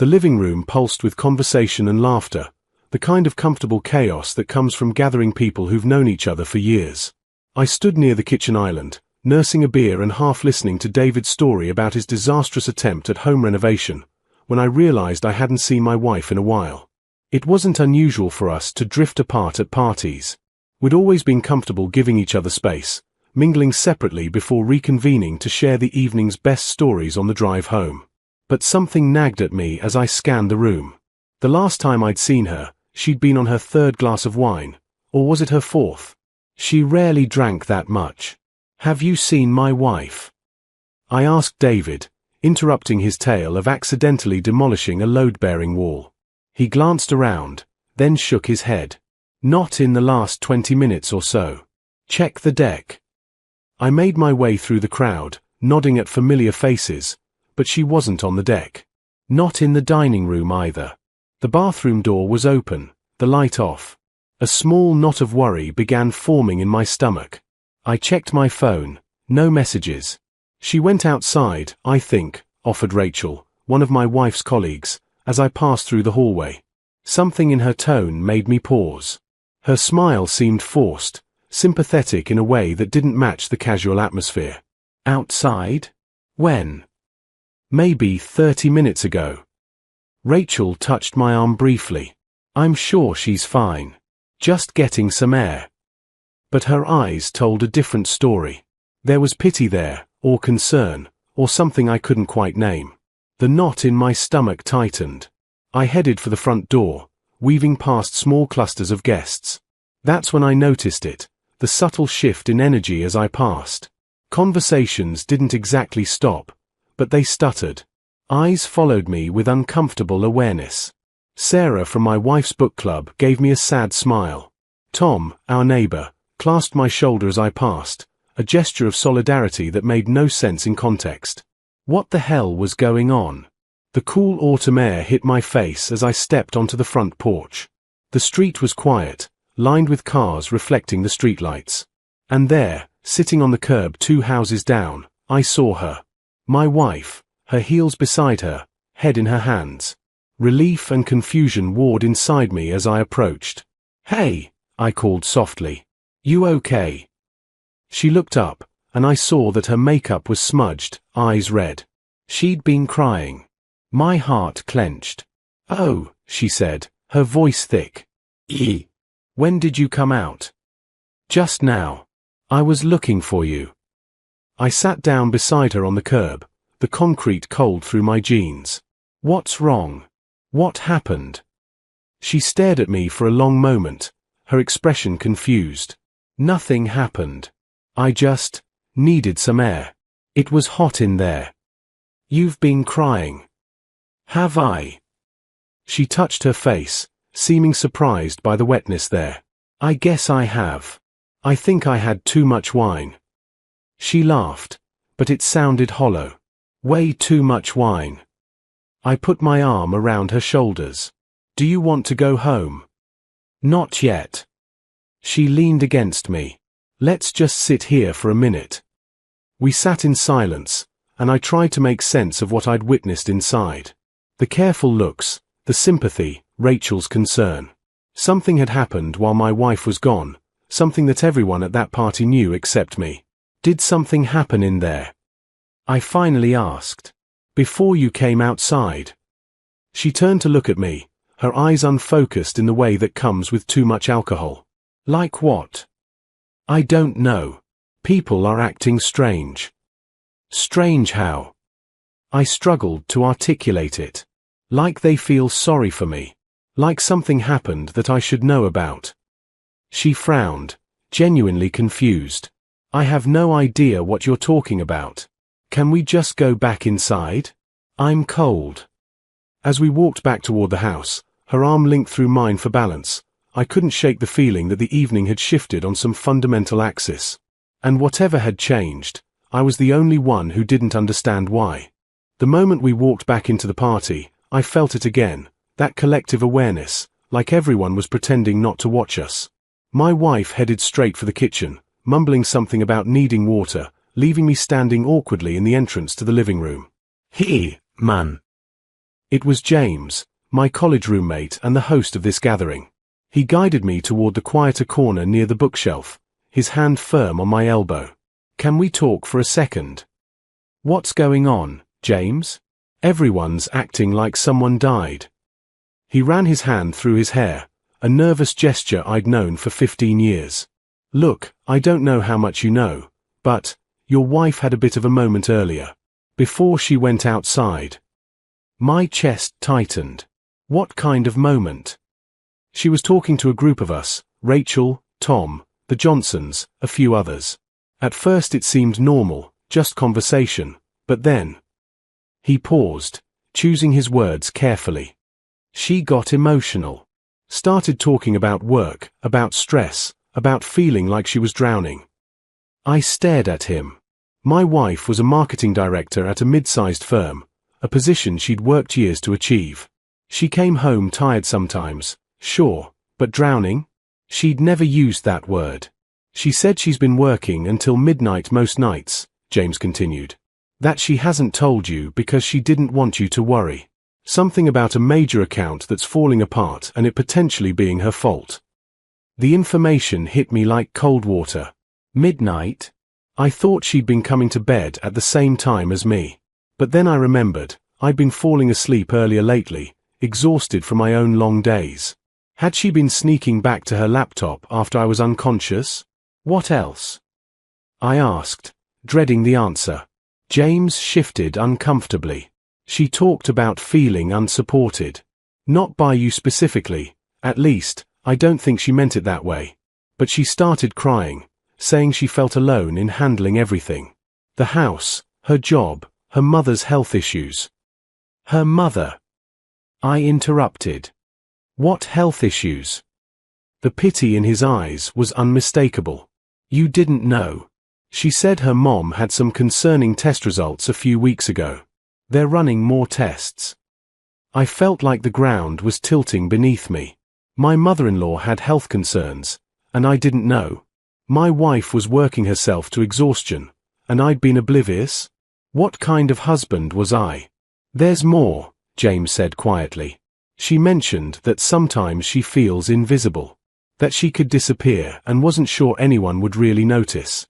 The living room pulsed with conversation and laughter, the kind of comfortable chaos that comes from gathering people who've known each other for years. I stood near the kitchen island, nursing a beer and half listening to David's story about his disastrous attempt at home renovation, when I realized I hadn't seen my wife in a while. It wasn't unusual for us to drift apart at parties. We'd always been comfortable giving each other space, mingling separately before reconvening to share the evening's best stories on the drive home. But something nagged at me as I scanned the room. The last time I'd seen her, she'd been on her third glass of wine, or was it her fourth? She rarely drank that much. "Have you seen my wife?" I asked David, interrupting his tale of accidentally demolishing a load-bearing wall. He glanced around, then shook his head. "Not in the last 20 minutes or so. Check the deck." I made my way through the crowd, nodding at familiar faces, but she wasn't on the deck. Not in the dining room either. The bathroom door was open, the light off. A small knot of worry began forming in my stomach. I checked my phone, no messages. "She went outside, I think," offered Rachel, one of my wife's colleagues, as I passed through the hallway. Something in her tone made me pause. Her smile seemed forced, sympathetic in a way that didn't match the casual atmosphere. "Outside? When?" "Maybe 30 minutes ago." Rachel touched my arm briefly. "I'm sure she's fine. Just getting some air." But her eyes told a different story. There was pity there, or concern, or something I couldn't quite name. The knot in my stomach tightened. I headed for the front door, weaving past small clusters of guests. That's when I noticed it, the subtle shift in energy as I passed. Conversations didn't exactly stop, but they stuttered. Eyes followed me with uncomfortable awareness. Sarah from my wife's book club gave me a sad smile. Tom, our neighbor, clasped my shoulder as I passed, a gesture of solidarity that made no sense in context. What the hell was going on? The cool autumn air hit my face as I stepped onto the front porch. The street was quiet, lined with cars reflecting the streetlights. And there, sitting on the curb 2 houses down, I saw her. My wife, her heels beside her, head in her hands. Relief and confusion warred inside me as I approached. "Hey," I called softly. "You okay?" She looked up, and I saw that her makeup was smudged, eyes red. She'd been crying. My heart clenched. "Oh," she said, her voice thick. "When did you come out?" "Just now. I was looking for you." I sat down beside her on the curb, the concrete cold through my jeans. "What's wrong? What happened?" She stared at me for a long moment, her expression confused. "Nothing happened. I just needed some air. It was hot in there." "You've been crying." "Have I?" She touched her face, seeming surprised by the wetness there. "I guess I have. I think I had too much wine." She laughed, but it sounded hollow. "Way too much wine." I put my arm around her shoulders. "Do you want to go home?" "Not yet." She leaned against me. "Let's just sit here for a minute." We sat in silence, and I tried to make sense of what I'd witnessed inside. The careful looks, the sympathy, Rachel's concern. Something had happened while my wife was gone, something that everyone at that party knew except me. "Did something happen in there?" I finally asked. "Before you came outside?" She turned to look at me, her eyes unfocused in the way that comes with too much alcohol. "Like what?" "I don't know. People are acting strange." "Strange how?" I struggled to articulate it. "Like they feel sorry for me. Like something happened that I should know about." She frowned, genuinely confused. "I have no idea what you're talking about. Can we just go back inside? I'm cold." As we walked back toward the house, her arm linked through mine for balance, I couldn't shake the feeling that the evening had shifted on some fundamental axis. And whatever had changed, I was the only one who didn't understand why. The moment we walked back into the party, I felt it again, that collective awareness, like everyone was pretending not to watch us. My wife headed straight for the kitchen, mumbling something about needing water, leaving me standing awkwardly in the entrance to the living room. "Hey, man." It was James, my college roommate and the host of this gathering. He guided me toward the quieter corner near the bookshelf, his hand firm on my elbow. "Can we talk for a second?" "What's going on, James?" "Everyone's acting like someone died." He ran his hand through his hair, a nervous gesture I'd known for 15 years. "Look, I don't know how much you know, but your wife had a bit of a moment earlier, before she went outside." My chest tightened. What kind of moment? She was talking to a group of us, Rachel, Tom, the Johnsons, a few others. At first it seemed normal, just conversation, but then... He paused, choosing his words carefully. She got emotional. Started talking about work, about stress, about feeling like she was drowning. I stared at him. My wife was a marketing director at a mid-sized firm, a position she'd worked years to achieve. She came home tired sometimes, sure, but drowning? She'd never used that word. "She said she's been working until midnight most nights," James continued. "That she hasn't told you because she didn't want you to worry. Something about a major account that's falling apart and it potentially being her fault." The information hit me like cold water. Midnight? I thought she'd been coming to bed at the same time as me. But then I remembered, I'd been falling asleep earlier lately, exhausted from my own long days. Had she been sneaking back to her laptop after I was unconscious? What else? I asked, dreading the answer. James shifted uncomfortably. "She talked about feeling unsupported. Not by you specifically, at least, I don't think she meant it that way. But she started crying, saying she felt alone in handling everything. The house, her job, her mother's health issues." Her mother? I interrupted. What health issues? The pity in his eyes was unmistakable. "You didn't know. She said her mom had some concerning test results a few weeks ago. They're running more tests." I felt like the ground was tilting beneath me. My mother-in-law had health concerns, and I didn't know. My wife was working herself to exhaustion, and I'd been oblivious? What kind of husband was I? "There's more," James said quietly. "She mentioned that sometimes she feels invisible. That she could disappear and wasn't sure anyone would really notice."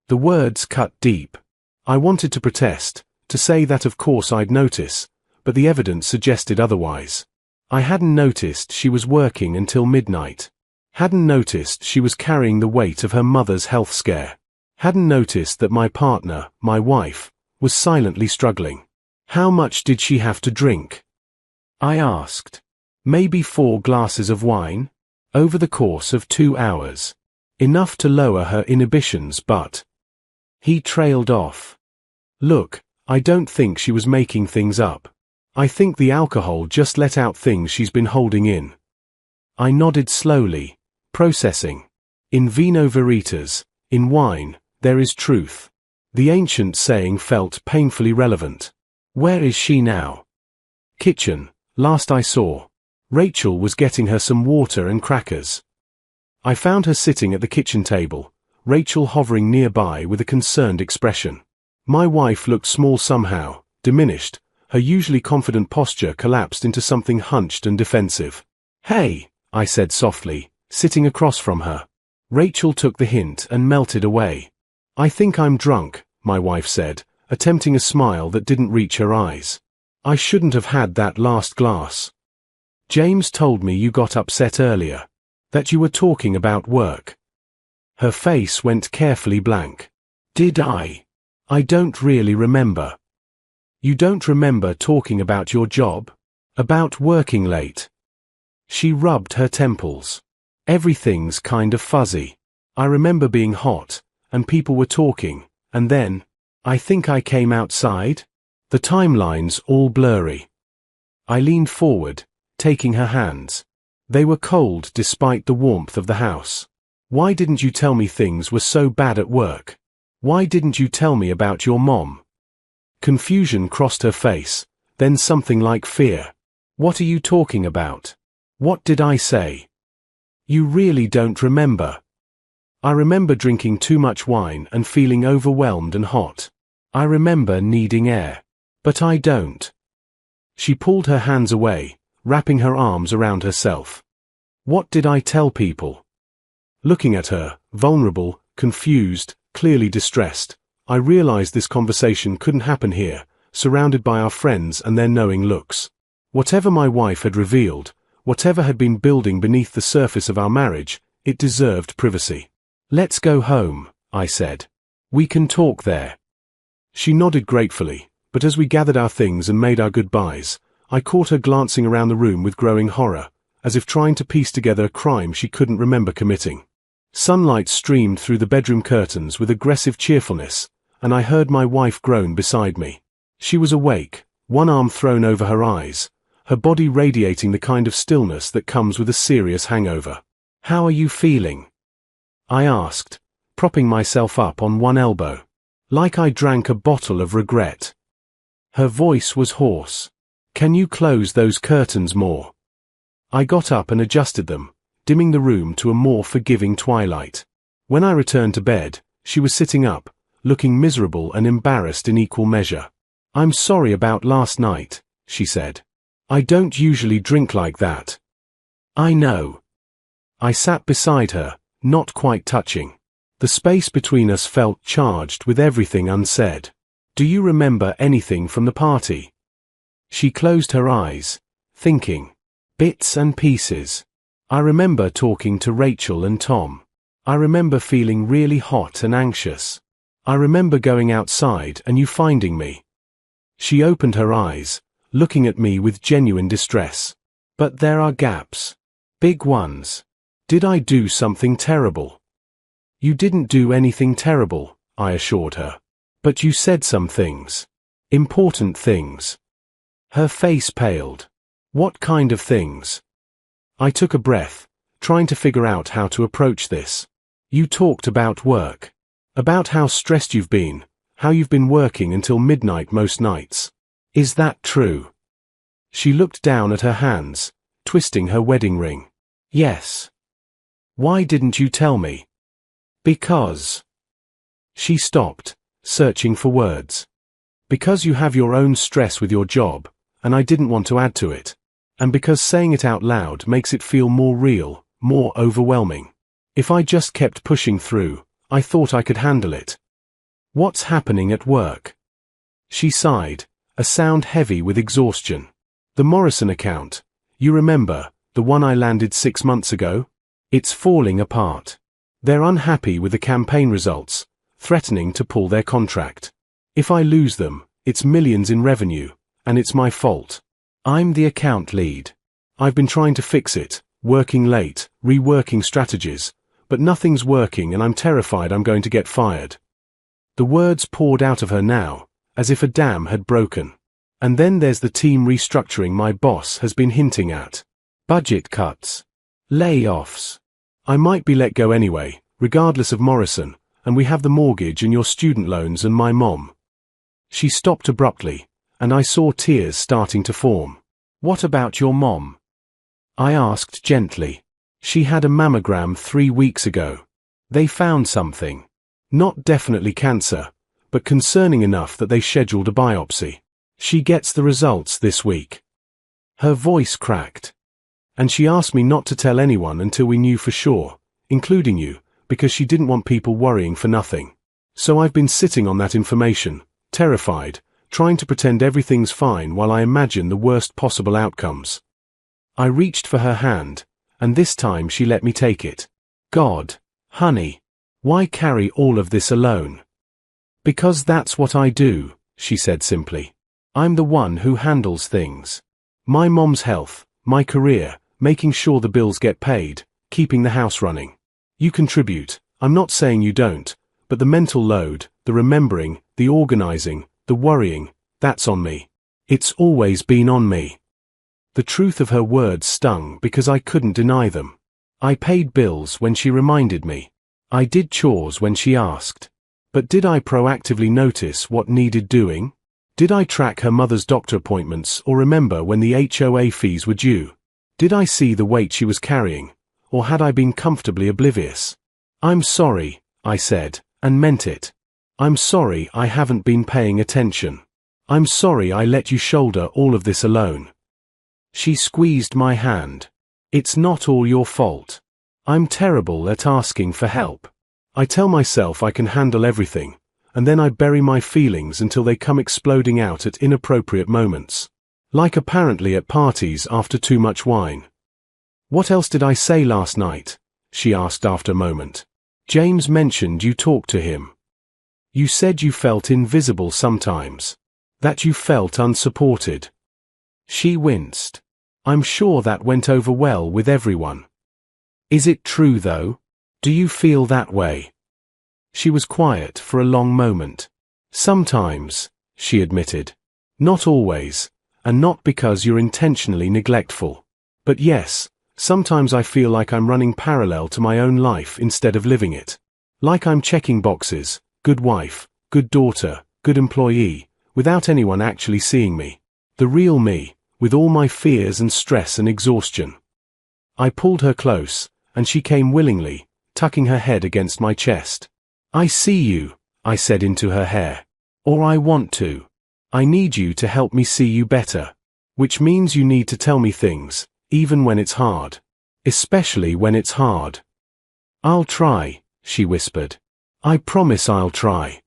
The words cut deep. I wanted to protest, to say that of course I'd notice, but the evidence suggested otherwise. I hadn't noticed she was working until midnight. Hadn't noticed she was carrying the weight of her mother's health scare. Hadn't noticed that my partner, my wife, was silently struggling. How much did she have to drink? I asked. Maybe 4 glasses of wine? Over the course of 2 hours. Enough to lower her inhibitions, but... He trailed off. "Look, I don't think she was making things up. I think the alcohol just let out things she's been holding in." I nodded slowly, processing. In vino veritas, in wine, there is truth. The ancient saying felt painfully relevant. Where is she now? Kitchen, last I saw. Rachel was getting her some water and crackers. I found her sitting at the kitchen table, Rachel hovering nearby with a concerned expression. My wife looked small somehow, diminished, her usually confident posture collapsed into something hunched and defensive. "Hey," I said softly, sitting across from her. Rachel took the hint and melted away. "I think I'm drunk," my wife said, attempting a smile that didn't reach her eyes. "I shouldn't have had that last glass. James told me you got upset earlier. That you were talking about work." Her face went carefully blank. "Did I? I don't really remember." "You don't remember talking about your job? About working late?" She rubbed her temples. "Everything's kind of fuzzy. I remember being hot, and people were talking, and then, I think I came outside? The timeline's all blurry." I leaned forward, taking her hands. They were cold despite the warmth of the house. "Why didn't you tell me things were so bad at work? Why didn't you tell me about your mom?" Confusion crossed her face, then something like fear. "What are you talking about? What did I say?" "You really don't remember?" "I remember drinking too much wine and feeling overwhelmed and hot. I remember needing air. But I don't." She pulled her hands away, wrapping her arms around herself. What did I tell people? Looking at her, vulnerable, confused, clearly distressed, I realized this conversation couldn't happen here, surrounded by our friends and their knowing looks. Whatever my wife had revealed, whatever had been building beneath the surface of our marriage, it deserved privacy. Let's go home, I said. We can talk there. She nodded gratefully, but as we gathered our things and made our goodbyes, I caught her glancing around the room with growing horror, as if trying to piece together a crime she couldn't remember committing. Sunlight streamed through the bedroom curtains with aggressive cheerfulness, and I heard my wife groan beside me. She was awake, one arm thrown over her eyes, her body radiating the kind of stillness that comes with a serious hangover. How are you feeling? I asked, propping myself up on one elbow. Like I drank a bottle of regret. Her voice was hoarse. Can you close those curtains more? I got up and adjusted them, dimming the room to a more forgiving twilight. When I returned to bed, she was sitting up, looking miserable and embarrassed in equal measure. I'm sorry about last night, she said. I don't usually drink like that. I know. I sat beside her, not quite touching. The space between us felt charged with everything unsaid. Do you remember anything from the party? She closed her eyes, thinking. Bits and pieces. I remember talking to Rachel and Tom. I remember feeling really hot and anxious. I remember going outside and you finding me. She opened her eyes, looking at me with genuine distress. But there are gaps. Big ones. Did I do something terrible? You didn't do anything terrible, I assured her. But you said some things. Important things. Her face paled. What kind of things? I took a breath, trying to figure out how to approach this. You talked about work. About how stressed you've been, how you've been working until midnight most nights. Is that true? She looked down at her hands, twisting her wedding ring. Yes. Why didn't you tell me? Because. She stopped, searching for words. Because you have your own stress with your job, and I didn't want to add to it. And because saying it out loud makes it feel more real, more overwhelming. If I just kept pushing through, I thought I could handle it. What's happening at work? She sighed, a sound heavy with exhaustion. The Morrison account. You remember, the one I landed 6 months ago? It's falling apart. They're unhappy with the campaign results, threatening to pull their contract. If I lose them, it's millions in revenue, and it's my fault. I'm the account lead. I've been trying to fix it, working late, reworking strategies, but nothing's working and I'm terrified I'm going to get fired. The words poured out of her now, as if a dam had broken. And then there's the team restructuring my boss has been hinting at. Budget cuts. Layoffs. I might be let go anyway, regardless of Morrison, and we have the mortgage and your student loans and my mom. She stopped abruptly, and I saw tears starting to form. What about your mom? I asked gently. She had a mammogram 3 weeks ago. They found something. Not definitely cancer, but concerning enough that they scheduled a biopsy. She gets the results this week. Her voice cracked. And she asked me not to tell anyone until we knew for sure, including you, because she didn't want people worrying for nothing. So I've been sitting on that information, terrified, trying to pretend everything's fine while I imagine the worst possible outcomes. I reached for her hand, and this time she let me take it. God, honey, why carry all of this alone? Because that's what I do, she said simply. I'm the one who handles things. My mom's health, my career, making sure the bills get paid, keeping the house running. You contribute, I'm not saying you don't, but the mental load, the remembering, the organizing, the worrying, that's on me. It's always been on me. The truth of her words stung because I couldn't deny them. I paid bills when she reminded me. I did chores when she asked. But did I proactively notice what needed doing? Did I track her mother's doctor appointments or remember when the HOA fees were due? Did I see the weight she was carrying, or had I been comfortably oblivious? I'm sorry, I said, and meant it. I'm sorry I haven't been paying attention. I'm sorry I let you shoulder all of this alone. She squeezed my hand. It's not all your fault. I'm terrible at asking for help. I tell myself I can handle everything, and then I bury my feelings until they come exploding out at inappropriate moments. Like apparently at parties after too much wine. What else did I say last night? She asked after a moment. James mentioned you talked to him. You said you felt invisible sometimes. That you felt unsupported. She winced. I'm sure that went over well with everyone. Is it true though? Do you feel that way? She was quiet for a long moment. Sometimes, she admitted. Not always, and not because you're intentionally neglectful. But yes, sometimes I feel like I'm running parallel to my own life instead of living it. Like I'm checking boxes, good wife, good daughter, good employee, without anyone actually seeing me. The real me, with all my fears and stress and exhaustion. I pulled her close, and she came willingly, tucking her head against my chest. I see you, I said into her hair. Or I want to. I need you to help me see you better. Which means you need to tell me things, even when it's hard. Especially when it's hard. I'll try, she whispered. I promise I'll try.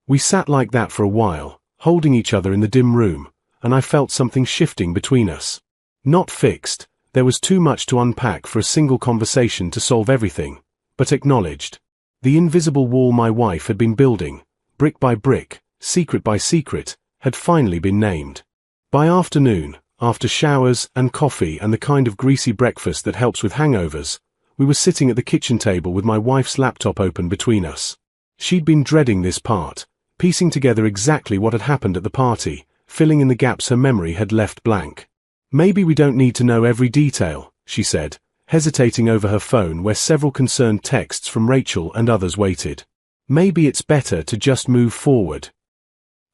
We sat like that for a while, holding each other in the dim room, and I felt something shifting between us. Not fixed, there was too much to unpack for a single conversation to solve everything, but acknowledged. The invisible wall my wife had been building, brick by brick, secret by secret, had finally been named. By afternoon, after showers and coffee and the kind of greasy breakfast that helps with hangovers, we were sitting at the kitchen table with my wife's laptop open between us. She'd been dreading this part, piecing together exactly what had happened at the party, filling in the gaps her memory had left blank. Maybe we don't need to know every detail, she said, hesitating over her phone where several concerned texts from Rachel and others waited. Maybe it's better to just move forward.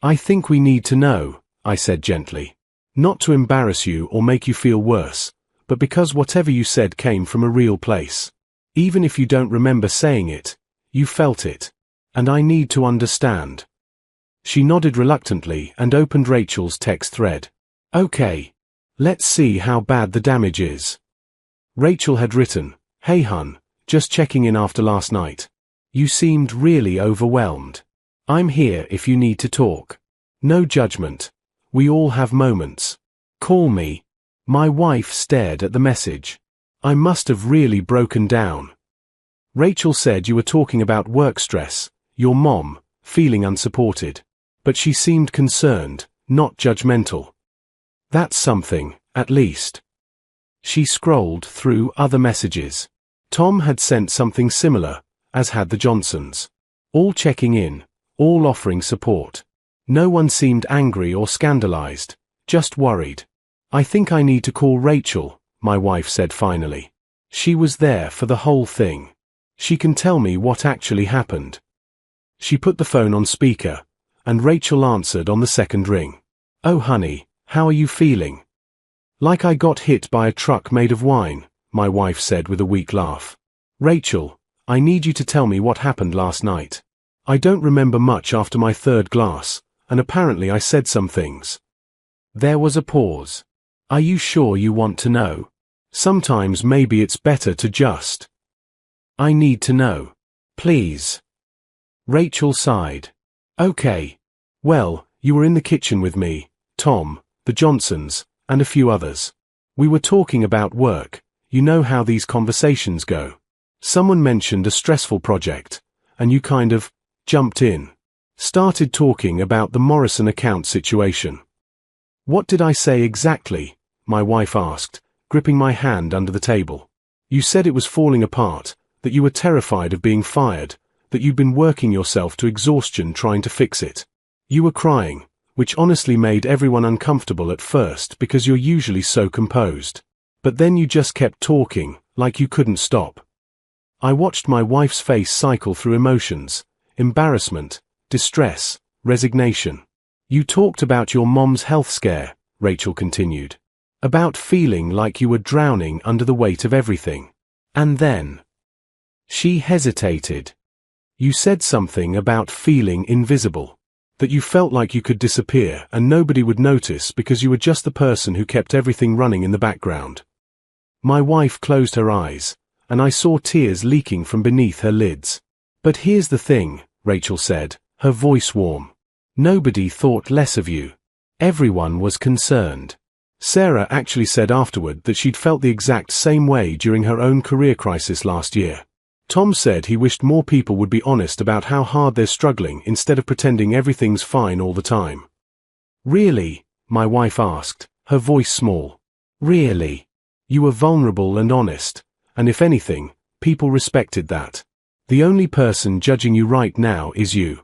I think we need to know, I said gently. Not to embarrass you or make you feel worse, but because whatever you said came from a real place. Even if you don't remember saying it, you felt it. And I need to understand. She nodded reluctantly and opened Rachel's text thread. Okay. Let's see how bad the damage is. Rachel had written, Hey hun, just checking in after last night. You seemed really overwhelmed. I'm here if you need to talk. No judgment. We all have moments. Call me. My wife stared at the message. I must have really broken down. Rachel said you were talking about work stress, your mom, feeling unsupported. But she seemed concerned, not judgmental. That's something, at least. She scrolled through other messages. Tom had sent something similar, as had the Johnsons. All checking in, all offering support. No one seemed angry or scandalized, just worried. I think I need to call Rachel, my wife said finally. She was there for the whole thing. She can tell me what actually happened. She put the phone on speaker, and Rachel answered on the second ring. Oh honey, how are you feeling? Like I got hit by a truck made of wine, my wife said with a weak laugh. Rachel, I need you to tell me what happened last night. I don't remember much after my third glass, and apparently I said some things. There was a pause. Are you sure you want to know? Sometimes maybe it's better to just. I need to know. Please. Rachel sighed. Okay. Well, you were in the kitchen with me, Tom, the Johnsons, and a few others. We were talking about work. You know how these conversations go. Someone mentioned a stressful project, and you kind of jumped in. Started talking about the Morrison account situation. What did I say exactly? My wife asked, gripping my hand under the table. You said it was falling apart, that you were terrified of being fired, that you'd been working yourself to exhaustion trying to fix it. You were crying, which honestly made everyone uncomfortable at first because you're usually so composed. But then you just kept talking, like you couldn't stop. I watched my wife's face cycle through emotions, embarrassment, distress, resignation. You talked about your mom's health scare, Rachel continued. About feeling like you were drowning under the weight of everything. And then. She hesitated. You said something about feeling invisible. That you felt like you could disappear and nobody would notice because you were just the person who kept everything running in the background. My wife closed her eyes, and I saw tears leaking from beneath her lids. But here's the thing, Rachel said, her voice warm. Nobody thought less of you. Everyone was concerned. Sarah actually said afterward that she'd felt the exact same way during her own career crisis last year. Tom said he wished more people would be honest about how hard they're struggling instead of pretending everything's fine all the time. Really? My wife asked, her voice small. Really? You were vulnerable and honest, and if anything, people respected that. The only person judging you right now is you.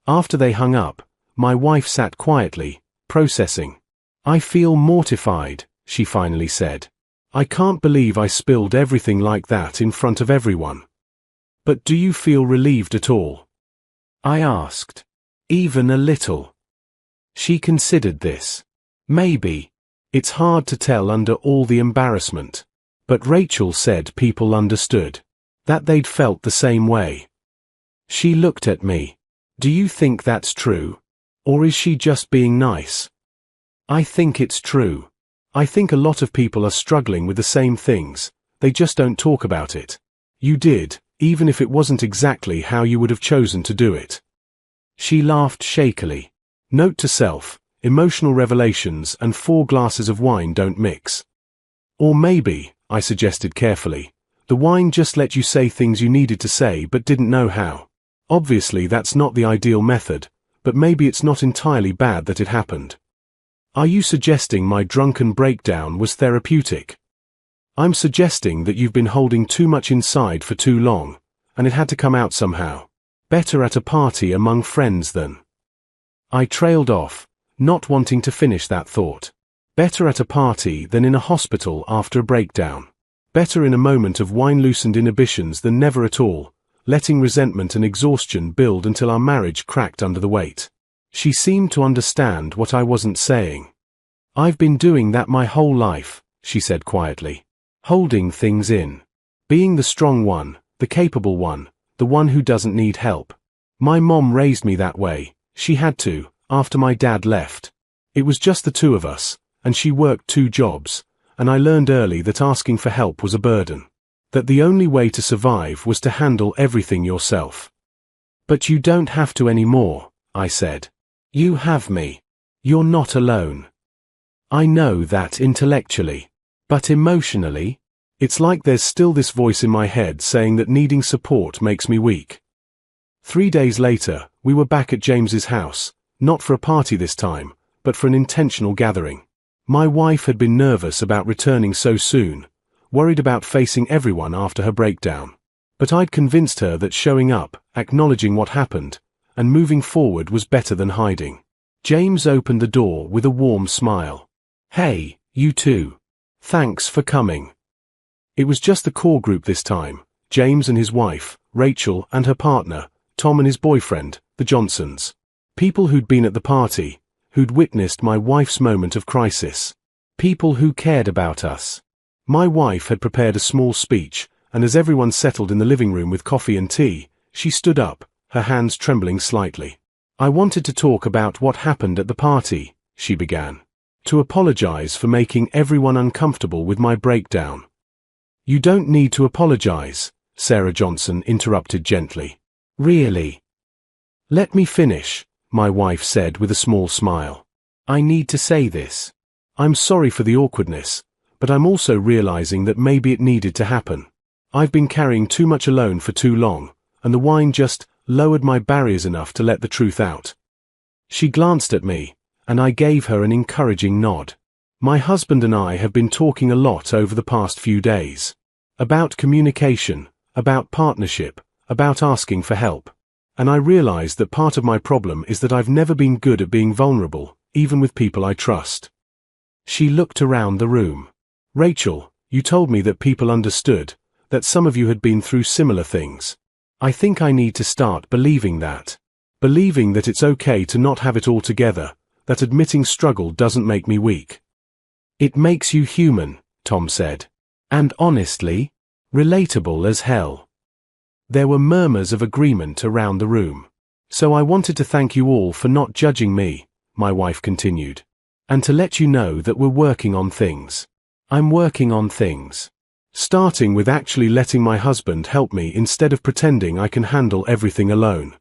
After they hung up, my wife sat quietly, processing. I feel mortified, she finally said. I can't believe I spilled everything like that in front of everyone. But do you feel relieved at all? I asked. Even a little. She considered this. Maybe. It's hard to tell under all the embarrassment. But Rachel said people understood. That they'd felt the same way. She looked at me. Do you think that's true? Or is she just being nice? I think it's true. I think a lot of people are struggling with the same things, they just don't talk about it. You did, even if it wasn't exactly how you would have chosen to do it. She laughed shakily. Note to self, emotional revelations and 4 glasses of wine don't mix. Or maybe, I suggested carefully, the wine just let you say things you needed to say but didn't know how. Obviously that's not the ideal method, but maybe it's not entirely bad that it happened. Are you suggesting my drunken breakdown was therapeutic? I'm suggesting that you've been holding too much inside for too long, and it had to come out somehow. Better at a party among friends than... I trailed off, not wanting to finish that thought. Better at a party than in a hospital after a breakdown. Better in a moment of wine-loosened inhibitions than never at all, letting resentment and exhaustion build until our marriage cracked under the weight. She seemed to understand what I wasn't saying. I've been doing that my whole life, she said quietly. Holding things in. Being the strong one, the capable one, the one who doesn't need help. My mom raised me that way, she had to, after my dad left. It was just the 2 of us, and she worked 2 jobs, and I learned early that asking for help was a burden. That the only way to survive was to handle everything yourself. But you don't have to anymore, I said. You have me. You're not alone. I know that intellectually. But emotionally, it's like there's still this voice in my head saying that needing support makes me weak. 3 days later, we were back at James's house, not for a party this time, but for an intentional gathering. My wife had been nervous about returning so soon, worried about facing everyone after her breakdown. But I'd convinced her that showing up, acknowledging what happened, and moving forward was better than hiding. James opened the door with a warm smile. Hey, you two. Thanks for coming. It was just the core group this time, James and his wife, Rachel, and her partner, Tom and his boyfriend, the Johnsons. People who'd been at the party, who'd witnessed my wife's moment of crisis. People who cared about us. My wife had prepared a small speech, and as everyone settled in the living room with coffee and tea, she stood up, her hands trembling slightly. I wanted to talk about what happened at the party, she began. To apologize for making everyone uncomfortable with my breakdown. You don't need to apologize, Sarah Johnson interrupted gently. Really? Let me finish, my wife said with a small smile. I need to say this. I'm sorry for the awkwardness, but I'm also realizing that maybe it needed to happen. I've been carrying too much alone for too long, and the wine just lowered my barriers enough to let the truth out. She glanced at me, and I gave her an encouraging nod. My husband and I have been talking a lot over the past few days. About communication, about partnership, about asking for help. And I realized that part of my problem is that I've never been good at being vulnerable, even with people I trust. She looked around the room. Rachel, you told me that people understood, that some of you had been through similar things. I think I need to start believing that. Believing that it's okay to not have it all together, that admitting struggle doesn't make me weak. It makes you human, Tom said. And honestly, relatable as hell. There were murmurs of agreement around the room. So I wanted to thank you all for not judging me, my wife continued. And to let you know that we're working on things. I'm working on things. Starting with actually letting my husband help me instead of pretending I can handle everything alone.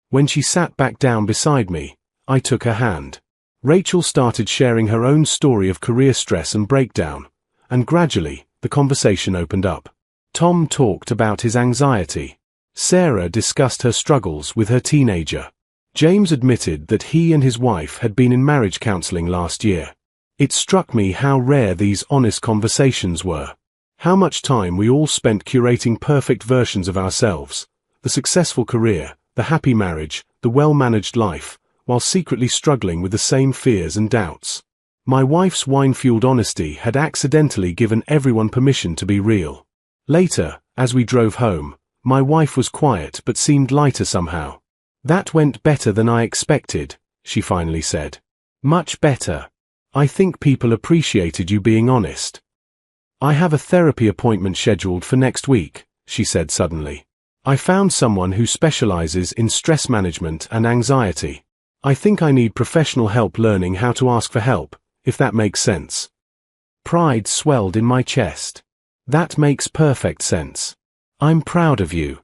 When she sat back down beside me, I took her hand. Rachel started sharing her own story of career stress and breakdown, and gradually, the conversation opened up. Tom talked about his anxiety. Sarah discussed her struggles with her teenager. James admitted that he and his wife had been in marriage counseling last year. It struck me how rare these honest conversations were. How much time we all spent curating perfect versions of ourselves, the successful career, the happy marriage, the well-managed life, while secretly struggling with the same fears and doubts. My wife's wine-fueled honesty had accidentally given everyone permission to be real. Later, as we drove home, my wife was quiet but seemed lighter somehow. That went better than I expected, she finally said. Much better. I think people appreciated you being honest. I have a therapy appointment scheduled for next week, she said suddenly. I found someone who specializes in stress management and anxiety. I think I need professional help learning how to ask for help, if that makes sense. Pride swelled in my chest. That makes perfect sense. I'm proud of you.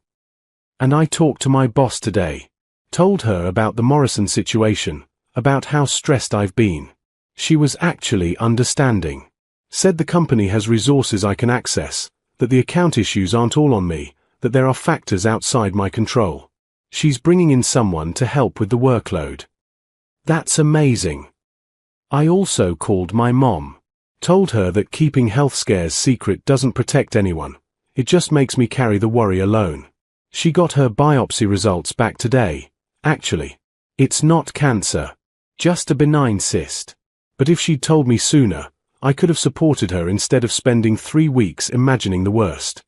And I talked to my boss today. Told her about the Morrison situation, about how stressed I've been. She was actually understanding. Said the company has resources I can access, that the account issues aren't all on me, that there are factors outside my control. She's bringing in someone to help with the workload. That's amazing. I also called my mom. Told her that keeping health scares secret doesn't protect anyone. It just makes me carry the worry alone. She got her biopsy results back today. Actually, it's not cancer. Just a benign cyst. But if she'd told me sooner, I could have supported her instead of spending 3 weeks imagining the worst.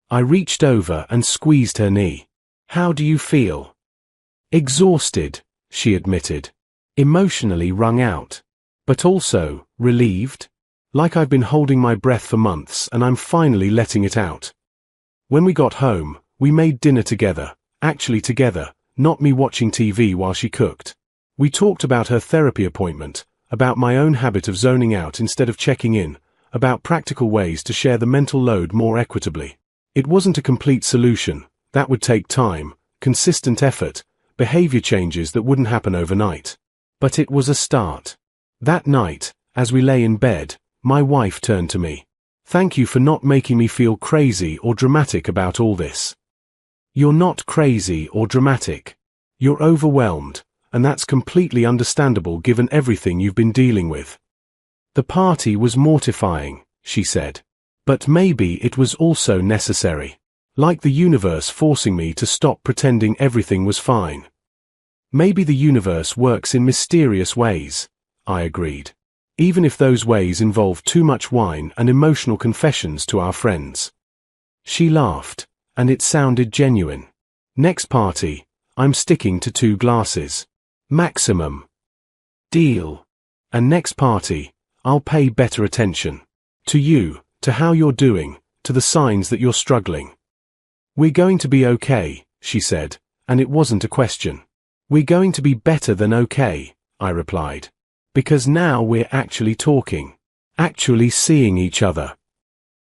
I reached over and squeezed her knee. How do you feel? Exhausted, she admitted. Emotionally wrung out. But also, relieved. Like I've been holding my breath for months and I'm finally letting it out. When we got home, we made dinner together, actually together, not me watching TV while she cooked. We talked about her therapy appointment, about my own habit of zoning out instead of checking in, about practical ways to share the mental load more equitably. It wasn't a complete solution. That would take time, consistent effort, behavior changes that wouldn't happen overnight. But it was a start. That night, as we lay in bed, my wife turned to me. Thank you for not making me feel crazy or dramatic about all this. You're not crazy or dramatic. You're overwhelmed, and that's completely understandable given everything you've been dealing with. The party was mortifying, she said. But maybe it was also necessary. Like the universe forcing me to stop pretending everything was fine. Maybe the universe works in mysterious ways, I agreed. Even if those ways involve too much wine and emotional confessions to our friends. She laughed, and it sounded genuine. Next party, I'm sticking to 2 glasses. Maximum. Deal. And next party, I'll pay better attention. To you, to how you're doing, to the signs that you're struggling. We're going to be okay, she said, and it wasn't a question. We're going to be better than okay, I replied. Because now we're actually talking. Actually seeing each other.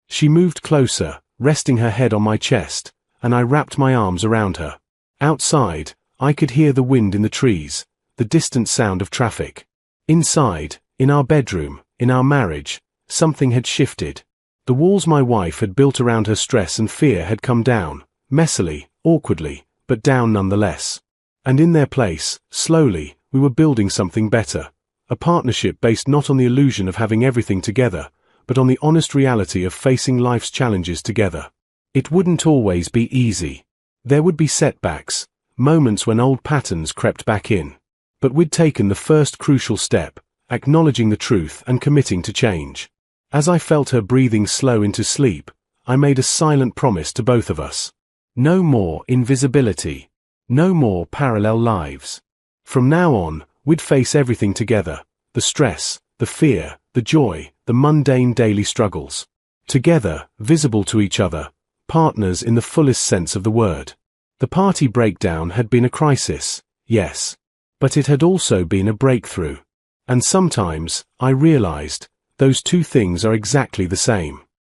She moved closer, resting her head on my chest, and I wrapped my arms around her. Outside, I could hear the wind in the trees, the distant sound of traffic. Inside, in our bedroom, in our marriage, something had shifted. The walls my wife had built around her stress and fear had come down, messily, awkwardly, but down nonetheless. And in their place, slowly, we were building something better. A partnership based not on the illusion of having everything together, but on the honest reality of facing life's challenges together. It wouldn't always be easy. There would be setbacks, moments when old patterns crept back in. But we'd taken the first crucial step, acknowledging the truth and committing to change. As I felt her breathing slow into sleep, I made a silent promise to both of us. No more invisibility. No more parallel lives. From now on, we'd face everything together, the stress, the fear, the joy, the mundane daily struggles. Together, visible to each other, partners in the fullest sense of the word. The party breakdown had been a crisis, yes. But it had also been a breakthrough. And sometimes, I realized, those two things are exactly the same.